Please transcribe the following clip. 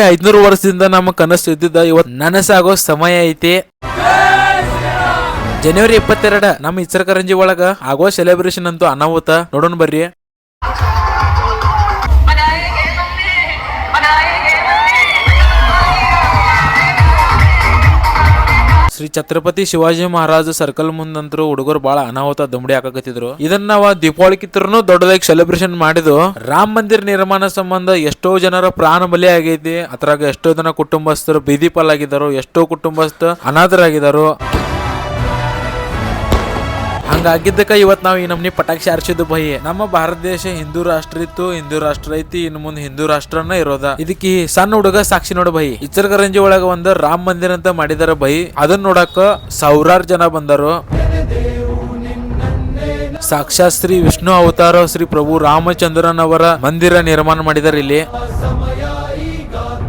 ಬರೋಬ್ಬರಿ 500 ವರ್ಷದಿಂದ ನಮ್ಮ ಕನಸು ಇದ್ದಿದ್ದ ಇವತ್ತು ನನಸಾಗೋ ಸಮಯ ಐತಿ. ಜನವರಿ 22 ನಮ್ಮ ಇಚಲಕರಂಜಿ ಒಳಗ ಆಗೋ ಸೆಲೆಬ್ರೇಷನ್ ಅಂತೂ ಅನಾಹುತ ನೋಡೋಣ ಬರ್ರಿ. ಶ್ರೀ ಛತ್ರಪತಿ ಶಿವಾಜಿ ಮಹಾರಾಜ್ ಸರ್ಕಲ್ ಮುಂದಂತರು ಹುಡುಗರು ಬಹಳ ಅನಾಹುತ ದಂಬಡಿ ಹಾಕಕತ್ತಿದ್ರು. ಇದನ್ನ ನಾವು ದೀಪಾವಳಿ ಕಿತ್ರನು ದೊಡ್ಡದಾಗಿ ಸೆಲೆಬ್ರೇಷನ್ ಮಾಡಿದ್ವು. ರಾಮ ಮಂದಿರ ನಿರ್ಮಾಣ ಸಂಬಂಧ ಎಷ್ಟೋ ಜನರ ಪ್ರಾಣ ಬಲಿ ಆಗೈತಿ. ಅದ್ರಾಗ ಎಷ್ಟೋ ಜನ ಕುಟುಂಬಸ್ಥರು ಬೀದಿ ಪಾಲಾಗಿದ್ದಾರು, ಎಷ್ಟೋ ಕುಟುಂಬಸ್ಥರು ಅನಾಥರಾಗಿದ್ದಾರು. ಹಂಗಾಗಿದ್ದಕ್ಕ ಇವತ್ ನಾವು ಈ ನಮ್ನಿ ಪಟಾಕ್ಷಿ ಹಾರಿಸಿದ್ದು ಭೈ. ನಮ್ಮ ಭಾರತ ದೇಶ ಹಿಂದೂ ರಾಷ್ಟ್ರ ಇತ್ತು, ಹಿಂದೂ ರಾಷ್ಟ್ರ ಐತಿ, ಇನ್ನು ಮುಂದೆ ಹಿಂದೂ ರಾಷ್ಟ್ರನ ಇರೋದ. ಇದಕ್ಕೆ ಸಣ್ಣ ಹುಡುಗ ಸಾಕ್ಷಿ ನೋಡು ಭೈ. ಇಚಲಕರಂಜಿ ಒಳಗ ಒಂದು ರಾಮ ಮಂದಿರ ಅಂತ ಮಾಡಿದಾರ ಭೈ. ಅದನ್ನ ನೋಡಕ ಸಾವಿರಾರು ಜನ ಬಂದರು. ಸಾಕ್ಷಾತ್ ಶ್ರೀ ವಿಷ್ಣು ಅವತಾರ ಶ್ರೀ ಪ್ರಭು ರಾಮಚಂದ್ರನ್ ಅವರ ಮಂದಿರ ನಿರ್ಮಾಣ ಮಾಡಿದಾರೆ ಇಲ್ಲಿ.